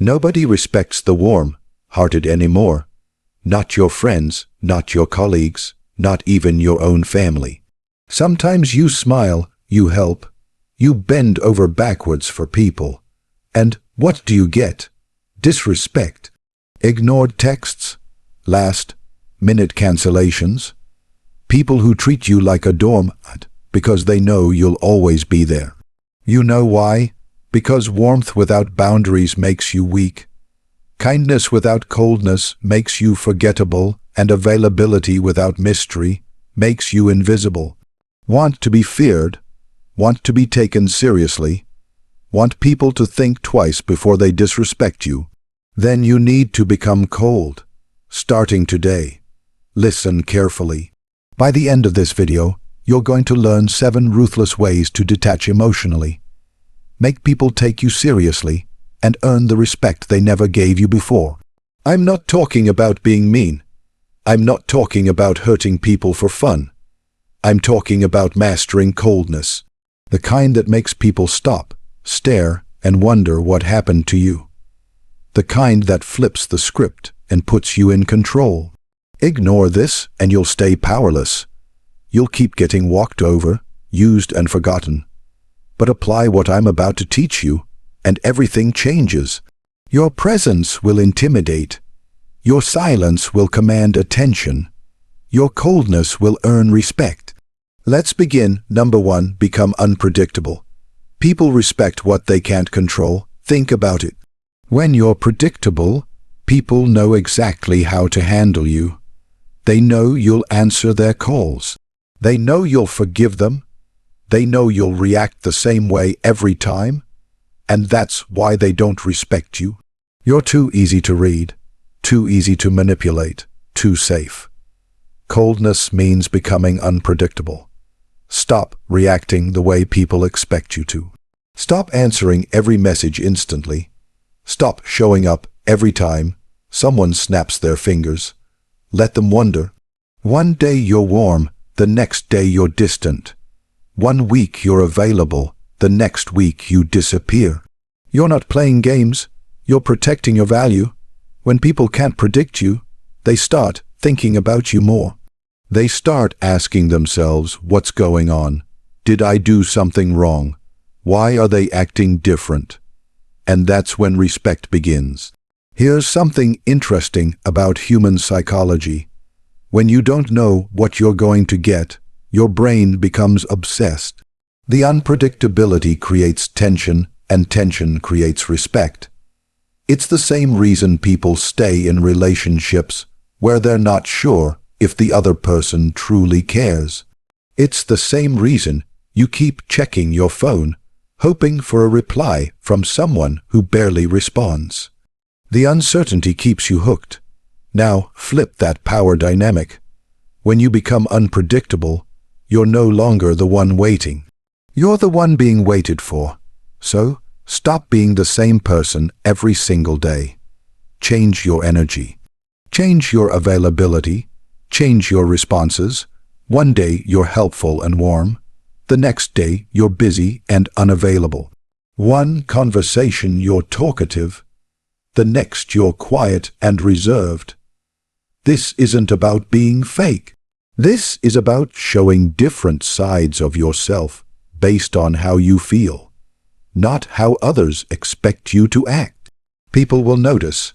Nobody respects the warm-hearted anymore. Not your friends, not your colleagues, not even your own family. Sometimes you smile, you help, you bend over backwards for people. And what do you get? Disrespect. Ignored texts. Last-minute cancellations. People who treat you like a doormat because they know you'll always be there. You know why? Because warmth without boundaries makes you weak. Kindness without coldness makes you forgettable, and availability without mystery makes you invisible. Want to be feared, want to be taken seriously, want people to think twice before they disrespect you. Then you need to become cold, starting today. Listen carefully. By the end of this video, you're going to learn 7 ruthless ways to detach emotionally. Make people take you seriously and earn the respect they never gave you before. I'm not talking about being mean. I'm not talking about hurting people for fun. I'm talking about mastering coldness, the kind that makes people stop, stare, and wonder what happened to you. The kind that flips the script and puts you in control. Ignore this and you'll stay powerless. You'll keep getting walked over, used and forgotten. But apply what I'm about to teach you, and everything changes. Your presence will intimidate. Your silence will command attention. Your coldness will earn respect. Let's begin. Number 1, become unpredictable. People respect what they can't control. Think about it. When you're predictable, people know exactly how to handle you. They know you'll answer their calls. They know you'll forgive them. They know you'll react the same way every time. And that's why they don't respect you. You're too easy to read, too easy to manipulate, too safe. Coldness means becoming unpredictable. Stop reacting the way people expect you to. Stop answering every message instantly. Stop showing up every time someone snaps their fingers. Let them wonder. One day you're warm, the next day you're distant. One week you're available, the next week you disappear. You're not playing games, you're protecting your value. When people can't predict you, they start thinking about you more. They start asking themselves, what's going on? Did I do something wrong? Why are they acting different? And that's when respect begins. Here's something interesting about human psychology. When you don't know what you're going to get, your brain becomes obsessed. The unpredictability creates tension, and tension creates respect. It's the same reason people stay in relationships where they're not sure if the other person truly cares. It's the same reason you keep checking your phone, hoping for a reply from someone who barely responds. The uncertainty keeps you hooked. Now flip that power dynamic. When you become unpredictable, you're no longer the one waiting. You're the one being waited for. So, stop being the same person every single day. Change your energy. Change your availability. Change your responses. One day you're helpful and warm. The next day you're busy and unavailable. One conversation you're talkative. The next you're quiet and reserved. This isn't about being fake. This is about showing different sides of yourself based on how you feel, not how others expect you to act. People will notice.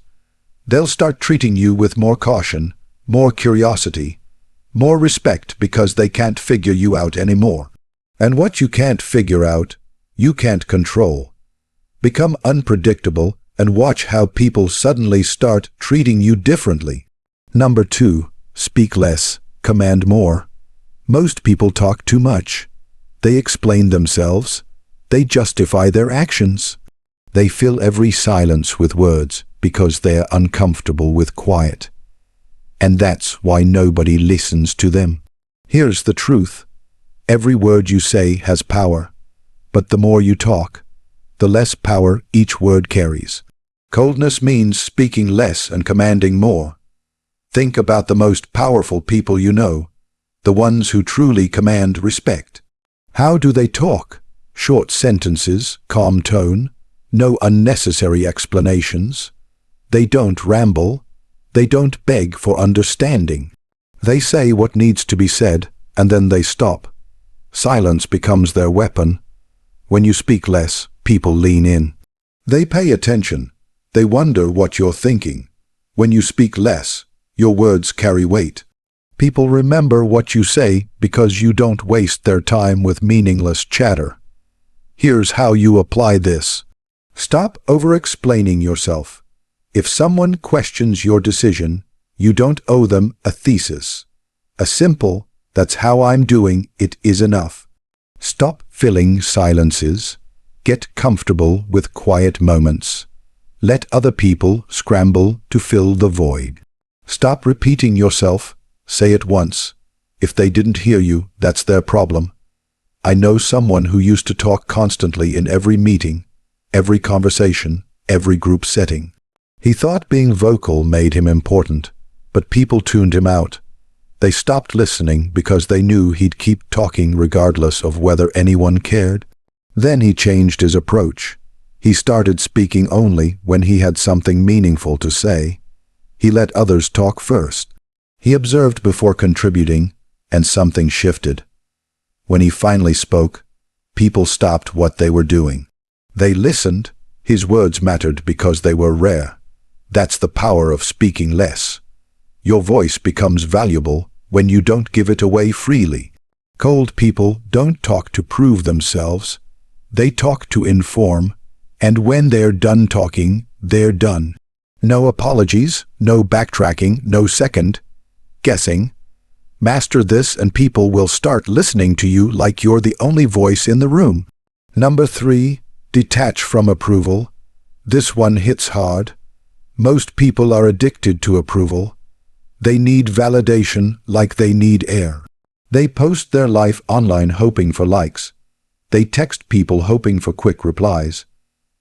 They'll start treating you with more caution, more curiosity, more respect because they can't figure you out anymore. And what you can't figure out, you can't control. Become unpredictable and watch how people suddenly start treating you differently. Number 2, speak less, command more. Most people talk too much. They explain themselves. They justify their actions. They fill every silence with words because they're uncomfortable with quiet. And that's why nobody listens to them. Here's the truth. Every word you say has power, but the more you talk, the less power each word carries. Coldness means speaking less and commanding more. Think about the most powerful people you know, the ones who truly command respect. How do they talk? Short sentences, calm tone, No unnecessary explanations. They don't ramble. They don't beg for understanding. They say what needs to be said, and then they stop. Silence becomes their weapon. When you speak less, people lean in. They pay attention. They wonder what you're thinking. When you speak less, your words carry weight. People remember what you say because you don't waste their time with meaningless chatter. Here's how you apply this. Stop over-explaining yourself. If someone questions your decision, you don't owe them a thesis. A simple, "That's how I'm doing it" is enough. Stop filling silences. Get comfortable with quiet moments. Let other people scramble to fill the void. Stop repeating yourself. Say it once. If they didn't hear you, that's their problem. I know someone who used to talk constantly in every meeting, every conversation, every group setting. He thought being vocal made him important, but people tuned him out. They stopped listening because they knew he'd keep talking regardless of whether anyone cared. Then he changed his approach. He started speaking only when he had something meaningful to say. He let others talk first. He observed before contributing, and something shifted. When he finally spoke, people stopped what they were doing. They listened. His words mattered because they were rare. That's the power of speaking less. Your voice becomes valuable when you don't give it away freely. Cold people don't talk to prove themselves. They talk to inform, and when they're done talking, they're done. No apologies, no backtracking, no second guessing. Master this and people will start listening to you like you're the only voice in the room. Number 3, detach from approval. This one hits hard. Most people are addicted to approval. They need validation like they need air. They post their life online hoping for likes. They text people hoping for quick replies.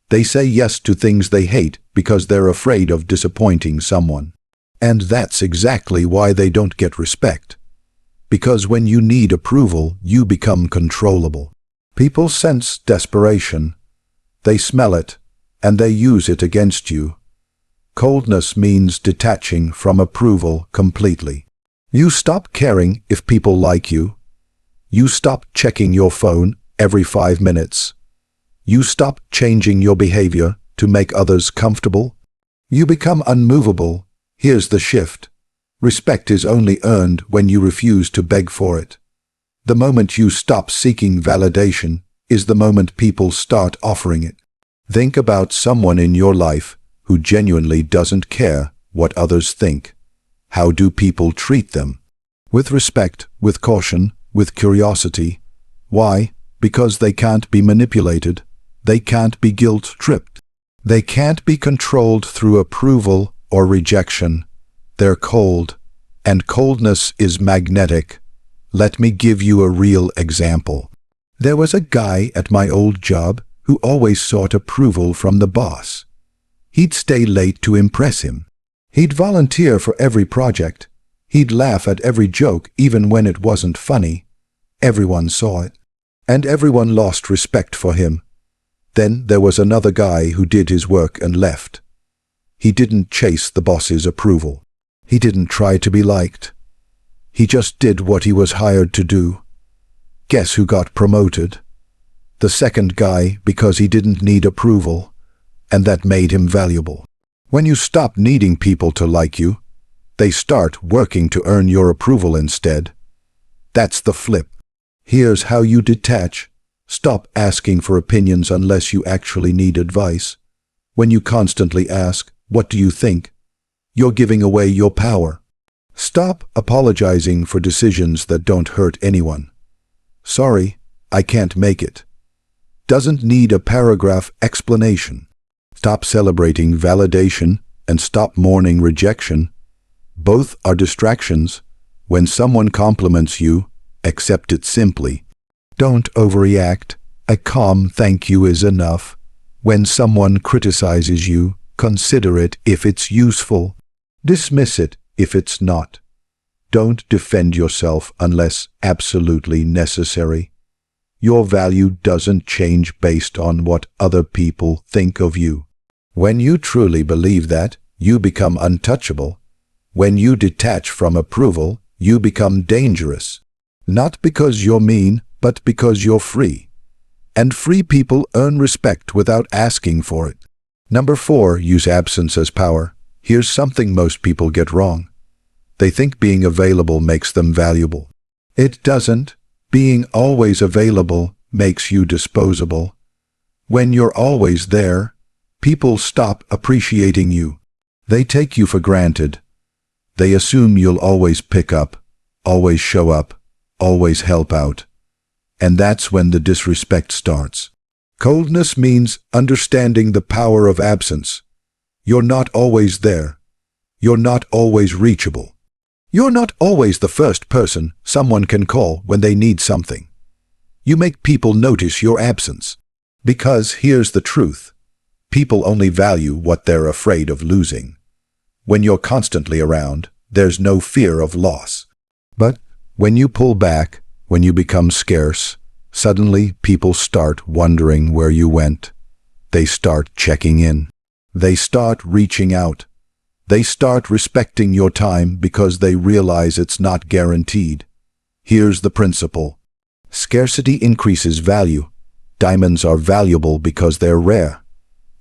They say yes to things they hate because they're afraid of disappointing someone. And that's exactly why they don't get respect. Because when you need approval, you become controllable. People sense desperation. They smell it, and they use it against you. Coldness means detaching from approval completely. You stop caring if people like you. You stop checking your phone every 5 minutes. You stop changing your behavior to make others comfortable. You become unmovable. Here's the shift. Respect is only earned when you refuse to beg for it. The moment you stop seeking validation is the moment people start offering it. Think about someone in your life who genuinely doesn't care what others think. How do people treat them? With respect, with caution, with curiosity. Why? Because they can't be manipulated. They can't be guilt-tripped. They can't be controlled through approval or rejection. They're cold, and coldness is magnetic. Let me give you a real example. There was a guy at my old job who always sought approval from the boss. He'd stay late to impress him. He'd volunteer for every project. He'd laugh at every joke even when it wasn't funny. Everyone saw it, and everyone lost respect for him. Then there was another guy who did his work and left. He didn't chase the boss's approval. He didn't try to be liked. He just did what he was hired to do. Guess who got promoted? The second guy, because he didn't need approval, and that made him valuable. When you stop needing people to like you, they start working to earn your approval instead. That's the flip. Here's how you detach. Stop asking for opinions unless you actually need advice. When you constantly ask, "What do you think?" you're giving away your power. Stop apologizing for decisions that don't hurt anyone. "Sorry, I can't make it." Doesn't need a paragraph explanation. Stop celebrating validation and stop mourning rejection. Both are distractions. When someone compliments you, accept it simply. Don't overreact. A calm thank you is enough. When someone criticizes you, consider it if it's useful. Dismiss it if it's not. Don't defend yourself unless absolutely necessary. Your value doesn't change based on what other people think of you. When you truly believe that, you become untouchable. When you detach from approval, you become dangerous. Not because you're mean, but because you're free. And free people earn respect without asking for it. Number 4, use absence as power. Here's something most people get wrong. They think being available makes them valuable. It doesn't. Being always available makes you disposable. When you're always there, people stop appreciating you. They take you for granted. They assume you'll always pick up, always show up, always help out. And that's when the disrespect starts. Coldness means understanding the power of absence. You're not always there. You're not always reachable. You're not always the first person someone can call when they need something. You make people notice your absence. Because here's the truth. People only value what they're afraid of losing. When you're constantly around, there's no fear of loss. But when you pull back, when you become scarce, suddenly people start wondering where you went. They start checking in. They start reaching out. They start respecting your time because they realize it's not guaranteed. Here's the principle. Scarcity increases value. Diamonds are valuable because they're rare.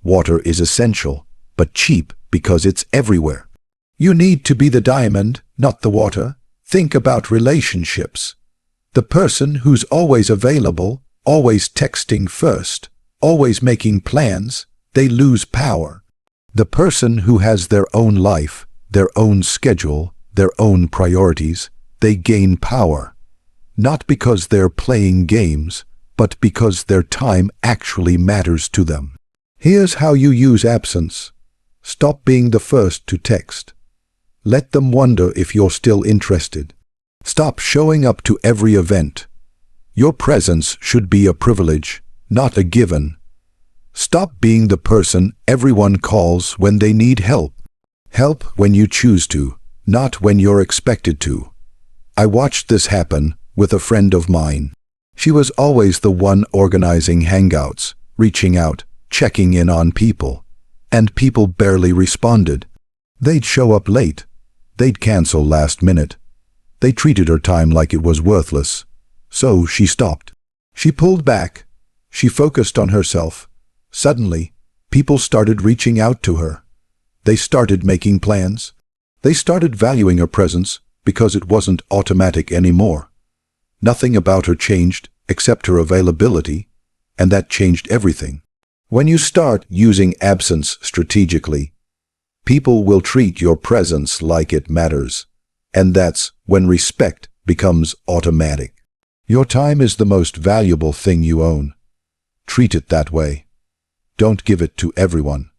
Water is essential, but cheap because it's everywhere. You need to be the diamond, not the water. Think about relationships. The person who's always available, always texting first, always making plans, they lose power. The person who has their own life, their own schedule, their own priorities, they gain power. Not because they're playing games, but because their time actually matters to them. Here's how you use absence. Stop being the first to text. Let them wonder if you're still interested. Stop showing up to every event. Your presence should be a privilege, not a given. Stop being the person everyone calls when they need help. Help when you choose to, not when you're expected to. I watched this happen with a friend of mine. She was always the one organizing hangouts, reaching out, checking in on people. And people barely responded. They'd show up late. They'd cancel last minute. They treated her time like it was worthless. So she stopped. She pulled back. She focused on herself. Suddenly, people started reaching out to her. They started making plans. They started valuing her presence because it wasn't automatic anymore. Nothing about her changed except her availability, and that changed everything. When you start using absence strategically, people will treat your presence like it matters, and that's when respect becomes automatic. Your time is the most valuable thing you own. Treat it that way. Don't give it to everyone.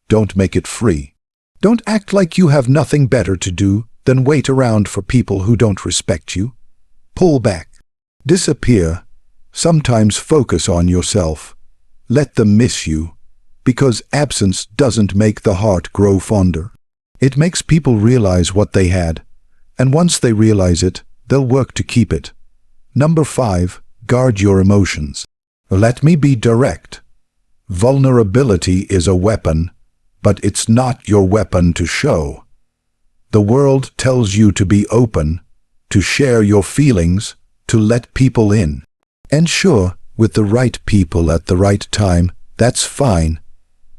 Don't make it free. Don't act like you have nothing better to do than wait around for people who don't respect you. Pull back. Disappear. Sometimes focus on yourself. Let them miss you, because absence doesn't make the heart grow fonder. It makes people realize what they had, and once they realize it, they'll work to keep it. Number 5, guard your emotions. Let me be direct. Vulnerability is a weapon, but it's not your weapon to show. The world tells you to be open, to share your feelings, to let people in. And sure, with the right people at the right time, that's fine.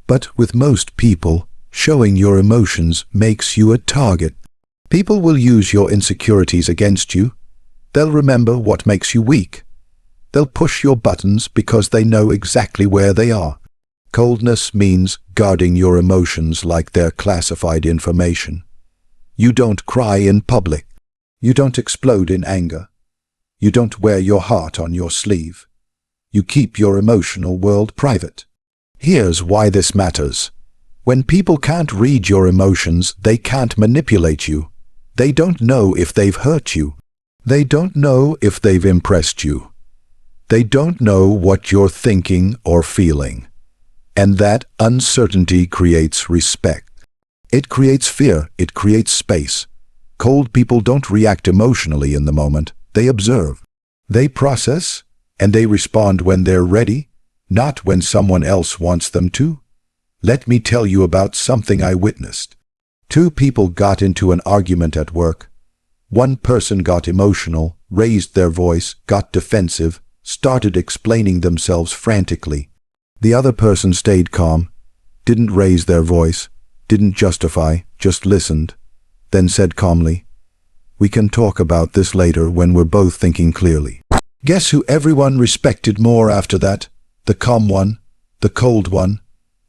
But with most people, showing your emotions makes you a target. People will use your insecurities against you. They'll remember what makes you weak. They'll push your buttons because they know exactly where they are. Coldness means guarding your emotions like they're classified information. You don't cry in public. You don't explode in anger. You don't wear your heart on your sleeve. You keep your emotional world private. Here's why this matters. When people can't read your emotions, they can't manipulate you. They don't know if they've hurt you. They don't know if they've impressed you. They don't know what you're thinking or feeling. And that uncertainty creates respect. It creates fear. It creates space. Cold people don't react emotionally in the moment. They observe. They process. And they respond when they're ready, not when someone else wants them to. Let me tell you about something I witnessed. Two people got into an argument at work. One person got emotional, raised their voice, got defensive, started explaining themselves frantically. The other person stayed calm, didn't raise their voice, didn't justify, just listened, then said calmly, "We can talk about this later when we're both thinking clearly." Guess who everyone respected more after that? The calm one, the cold one,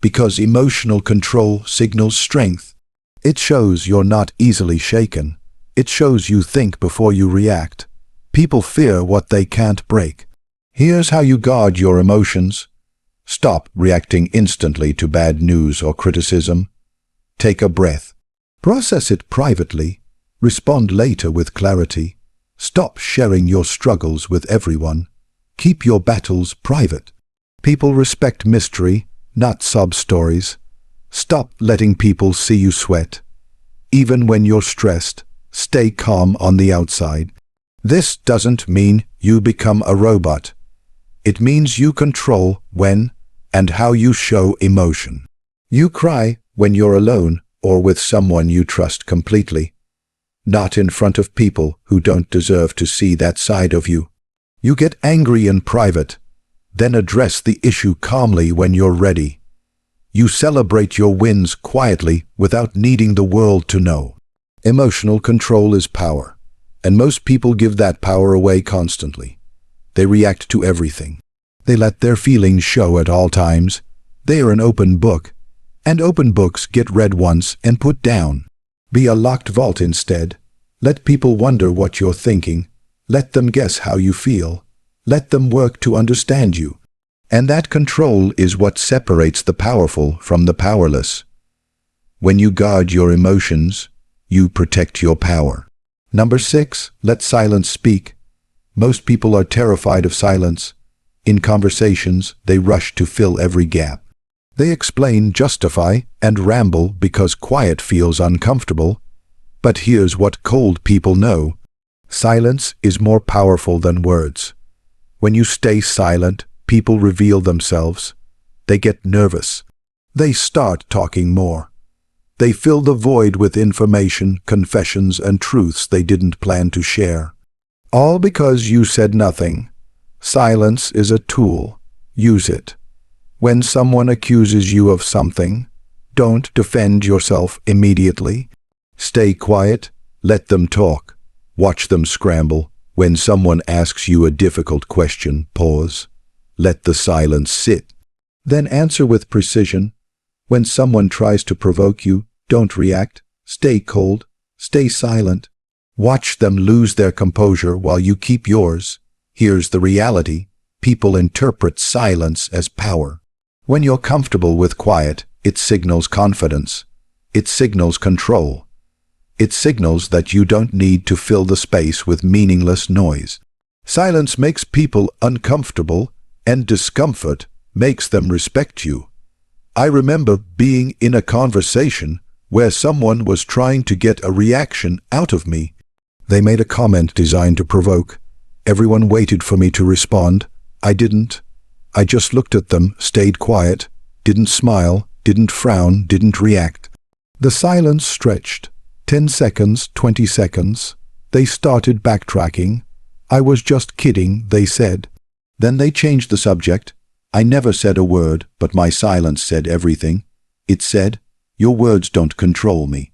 because emotional control signals strength. It shows you're not easily shaken. It shows you think before you react. People fear what they can't break. Here's how you guard your emotions. Stop reacting instantly to bad news or criticism. Take a breath. Process it privately. Respond later with clarity. Stop sharing your struggles with everyone. Keep your battles private. People respect mystery, not sob stories. Stop letting people see you sweat. Even when you're stressed, stay calm on the outside. This doesn't mean you become a robot. It means you control when and how you show emotion. You cry when you're alone or with someone you trust completely. Not in front of people who don't deserve to see that side of you. You get angry in private, then address the issue calmly when you're ready. You celebrate your wins quietly without needing the world to know. Emotional control is power, and most people give that power away constantly. They react to everything. They let their feelings show at all times. They are an open book, and open books get read once and put down. Be a locked vault instead. Let people wonder what you're thinking. Let them guess how you feel. Let them work to understand you. And that control is what separates the powerful from the powerless. When you guard your emotions, you protect your power. Number 6, let silence speak. Most people are terrified of silence. In conversations, they rush to fill every gap. They explain, justify, and ramble because quiet feels uncomfortable. But here's what cold people know. Silence is more powerful than words. When you stay silent, people reveal themselves. They get nervous. They start talking more. They fill the void with information, confessions, and truths they didn't plan to share. All because you said nothing. Silence is a tool. Use it. When someone accuses you of something, don't defend yourself immediately. Stay quiet, let them talk. Watch them scramble. When someone asks you a difficult question, pause. Let the silence sit. Then answer with precision. When someone tries to provoke you, don't react. Stay cold. Stay silent. Watch them lose their composure while you keep yours. Here's the reality. People interpret silence as power. When you're comfortable with quiet, it signals confidence. It signals control. It signals that you don't need to fill the space with meaningless noise. Silence makes people uncomfortable, and discomfort makes them respect you. I remember being in a conversation where someone was trying to get a reaction out of me. They made a comment designed to provoke. Everyone waited for me to respond. I didn't. I just looked at them, stayed quiet, didn't smile, didn't frown, didn't react. The silence stretched. 10 seconds, 20 seconds. They started backtracking. I was just kidding, they said. Then they changed the subject. I never said a word, but my silence said everything. It said, "Your words don't control me.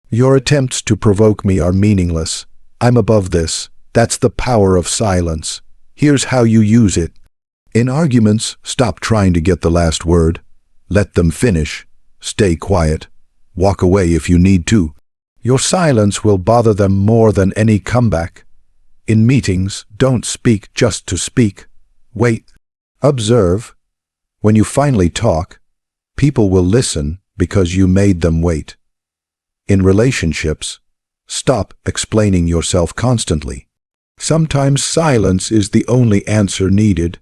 Your attempts to provoke me are meaningless. I'm above this. That's the power of silence. Here's how you use it. In arguments, stop trying to get the last word. Let them finish. Stay quiet. Walk away if you need to. Your silence will bother them more than any comeback. In meetings, don't speak just to speak. Wait. Observe. When you finally talk, people will listen because you made them wait. In relationships, stop explaining yourself constantly. Sometimes silence is the only answer needed.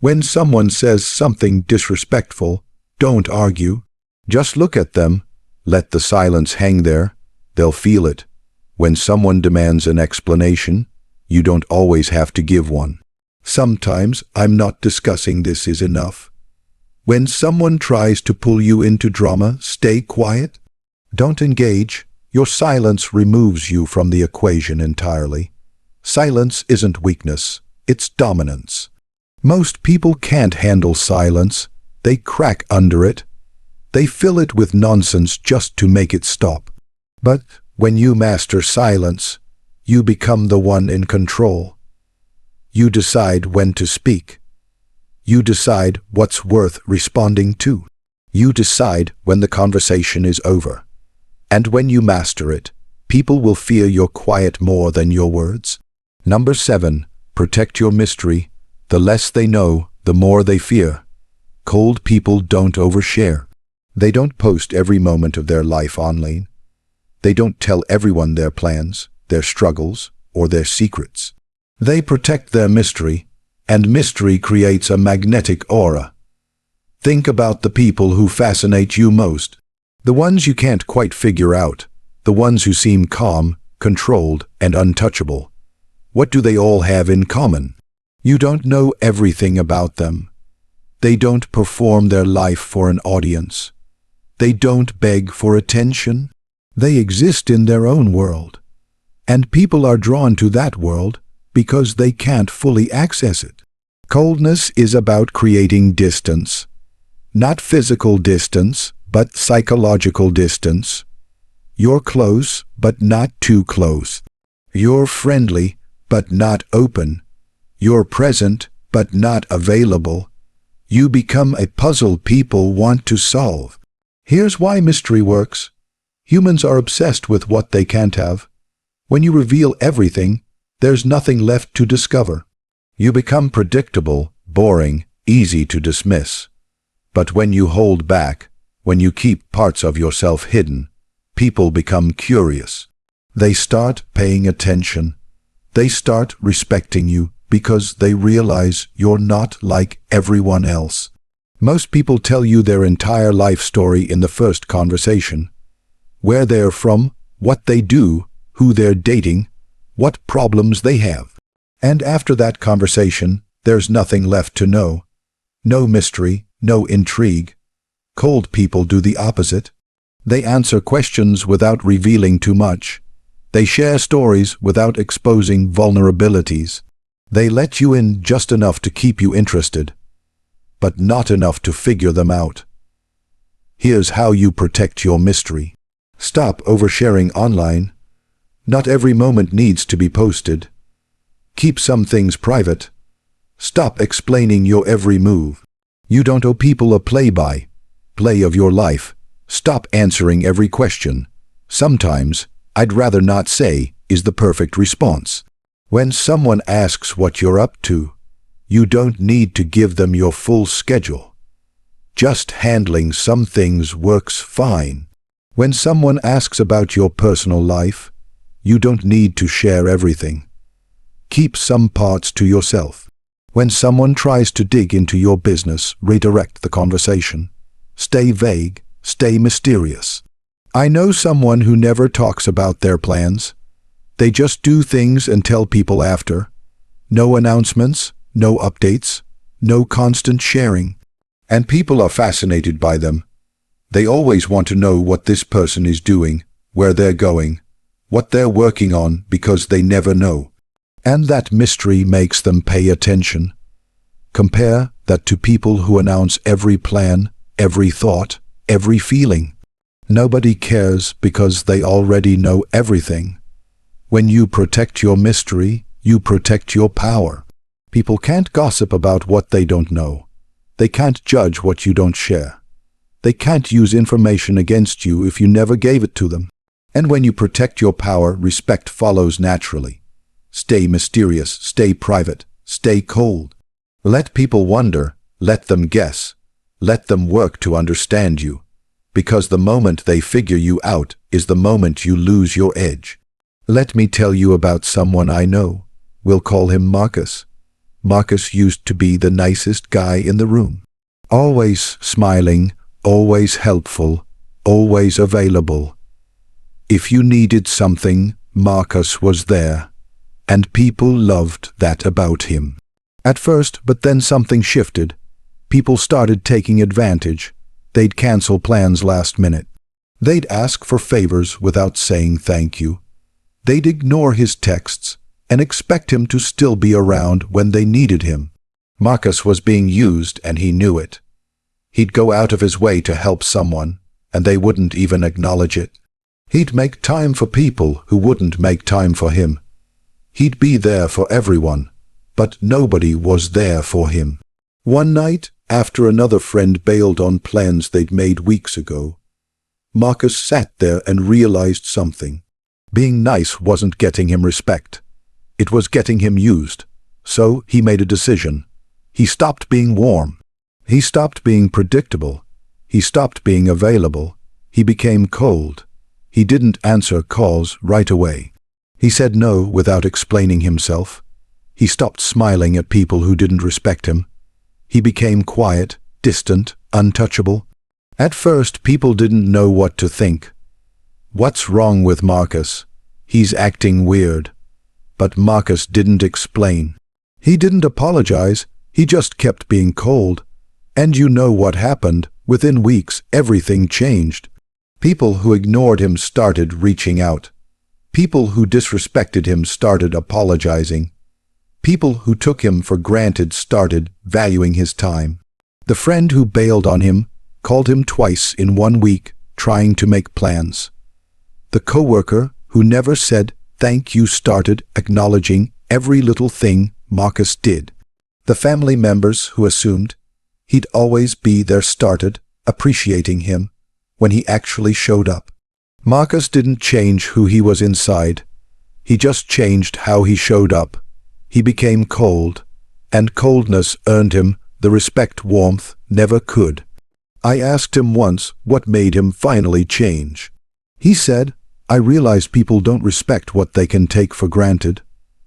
When someone says something disrespectful, don't argue. Just look at them. Let the silence hang there. They'll feel it. When someone demands an explanation, you don't always have to give one. Sometimes I'm not discussing this is enough. When someone tries to pull you into drama, stay quiet. Don't engage. Your silence removes you from the equation entirely. Silence isn't weakness, it's dominance. Most people can't handle silence. They crack under it. They fill it with nonsense just to make it stop. But when you master silence, you become the one in control. You decide when to speak. You decide what's worth responding to. You decide when the conversation is over. And when you master it, people will fear your quiet more than your words. Number 7, protect your mystery. The less they know, the more they fear. Cold people don't overshare. They don't post every moment of their life online. They don't tell everyone their plans, their struggles, or their secrets. They protect their mystery, and mystery creates a magnetic aura. Think about the people who fascinate you most. The ones you can't quite figure out. The ones who seem calm, controlled, and untouchable. What do they all have in common? You don't know everything about them. They don't perform their life for an audience. They don't beg for attention. They exist in their own world. And people are drawn to that world because they can't fully access it. Coldness is about creating distance. Not physical distance, but psychological distance. You're close, but not too close. You're friendly, but not open. You're present, but not available. You become a puzzle people want to solve. Here's why mystery works. Humans are obsessed with what they can't have. When you reveal everything, there's nothing left to discover. You become predictable, boring, easy to dismiss. But when you hold back, when you keep parts of yourself hidden, people become curious. They start paying attention. They start respecting you because they realize you're not like everyone else. Most people tell you their entire life story in the first conversation. Where they're from, what they do, who they're dating, what problems they have. And after that conversation, there's nothing left to know. No mystery, no intrigue. Cold people do the opposite. They answer questions without revealing too much. They share stories without exposing vulnerabilities. They let you in just enough to keep you interested, but not enough to figure them out. Here's how you protect your mystery. Stop oversharing online. Not every moment needs to be posted. Keep some things private. Stop explaining your every move. You don't owe people a play of your life. Stop answering every question. Sometimes, I'd rather not say, is the perfect response. When someone asks what you're up to, you don't need to give them your full schedule. Just handling some things works fine. When someone asks about your personal life, you don't need to share everything. Keep some parts to yourself. When someone tries to dig into your business, redirect the conversation. Stay vague, stay mysterious. I know someone who never talks about their plans. They just do things and tell people after. No announcements, no updates, no constant sharing. And people are fascinated by them. They always want to know what this person is doing, where they're going, what they're working on, because they never know. And that mystery makes them pay attention. Compare that to people who announce every plan, every thought, every feeling. Nobody cares because they already know everything. When you protect your mystery, you protect your power. People can't gossip about what they don't know. They can't judge what you don't share. They can't use information against you if you never gave it to them. And when you protect your power, respect follows naturally. Stay mysterious, stay private, stay cold. Let people wonder, let them guess, let them work to understand you. Because the moment they figure you out is the moment you lose your edge. Let me tell you about someone I know. We'll call him Marcus. Marcus used to be the nicest guy in the room. Always smiling, always helpful, always available. If you needed something, Marcus was there. And people loved that about him. At first, but then something shifted. People started taking advantage. They'd cancel plans last minute. They'd ask for favors without saying thank you. They'd ignore his texts and expect him to still be around when they needed him. Marcus was being used and he knew it. He'd go out of his way to help someone, and they wouldn't even acknowledge it. He'd make time for people who wouldn't make time for him. He'd be there for everyone, but nobody was there for him. One night, after another friend bailed on plans they'd made weeks ago, Marcus sat there and realized something. Being nice wasn't getting him respect. It was getting him used. So he made a decision. He stopped being warm. He stopped being predictable. He stopped being available. He became cold. He didn't answer calls right away. He said no without explaining himself. He stopped smiling at people who didn't respect him. He became quiet, distant, untouchable. At first, people didn't know what to think. What's wrong with Marcus? He's acting weird. But Marcus didn't explain. He didn't apologize. He just kept being cold. And you know what happened. Within weeks, everything changed. People who ignored him started reaching out. People who disrespected him started apologizing. People who took him for granted started valuing his time. The friend who bailed on him called him twice in 1 week, trying to make plans. The coworker who never said thank you started acknowledging every little thing Marcus did. The family members who assumed he'd always be there started appreciating him when he actually showed up. Marcus didn't change who he was inside. He just changed how he showed up. He became cold, and coldness earned him the respect warmth never could. I asked him once what made him finally change. He said, I realized people don't respect what they can take for granted.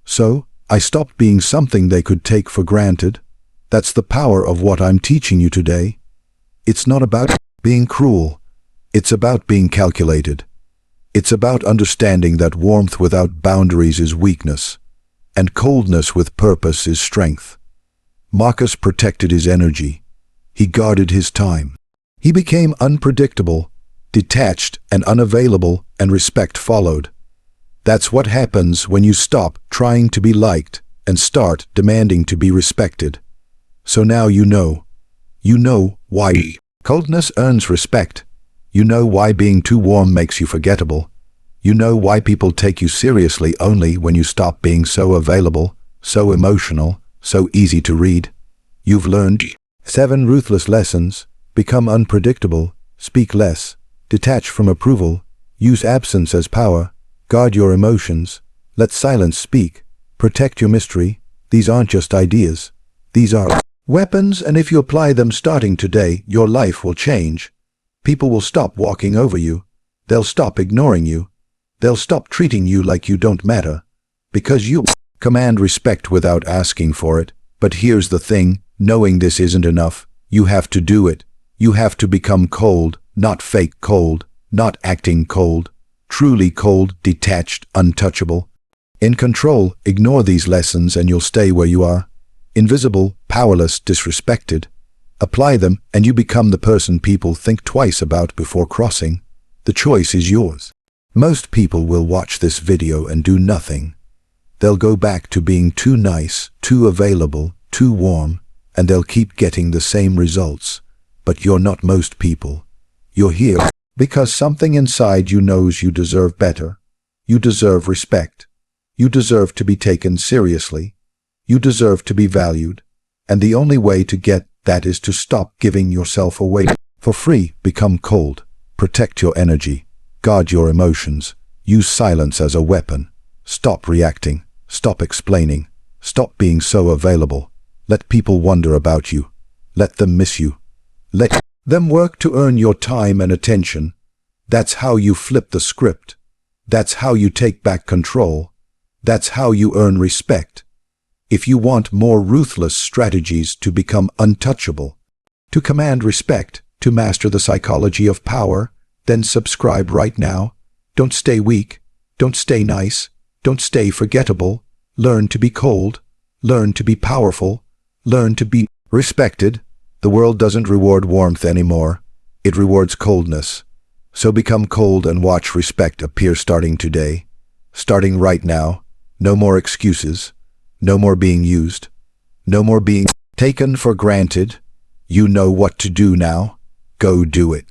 So, I stopped being something they could take for granted. That's the power of what I'm teaching you today. It's not about being cruel. It's about being calculated. It's about understanding that warmth without boundaries is weakness, and coldness with purpose is strength. Marcus protected his energy. He guarded his time. He became unpredictable, detached and unavailable, and respect followed. That's what happens when you stop trying to be liked and start demanding to be respected. So now you know. You know why coldness earns respect. You know why being too warm makes you forgettable. You know why people take you seriously only when you stop being so available, so emotional, so easy to read. You've learned 7 ruthless lessons. Become unpredictable, speak less, detach from approval, use absence as power, guard your emotions, let silence speak, protect your mystery. These aren't just ideas. These are weapons, and if you apply them starting today, your life will change. People will stop walking over you. They'll stop ignoring you. They'll stop treating you like you don't matter. Because you command respect without asking for it. But here's the thing, knowing this isn't enough. You have to do it. You have to become cold, not fake cold, not acting cold, truly cold, detached, untouchable. In control, ignore these lessons and you'll stay where you are. Invisible, powerless, disrespected. Apply them and you become the person people think twice about before crossing. The choice is yours. Most people will watch this video and do nothing. They'll go back to being too nice, too available, too warm, and they'll keep getting the same results. But you're not most people. You're here because something inside you knows you deserve better. You deserve respect. You deserve to be taken seriously. You deserve to be valued. And the only way to get that is to stop giving yourself away for free. Become cold. Protect your energy. Guard your emotions. Use silence as a weapon. Stop reacting. Stop explaining. Stop being so available. Let people wonder about you. Let them miss you. Let them work to earn your time and attention. That's how you flip the script. That's how you take back control. That's how you earn respect. If you want more ruthless strategies to become untouchable, to command respect, to master the psychology of power, then subscribe right now. Don't stay weak. Don't stay nice. Don't stay forgettable. Learn to be cold. Learn to be powerful. Learn to be respected. The world doesn't reward warmth anymore. It rewards coldness. So become cold and watch respect appear starting today. Starting right now. No more excuses. No more being used. No more being taken for granted. You know what to do now. Go do it.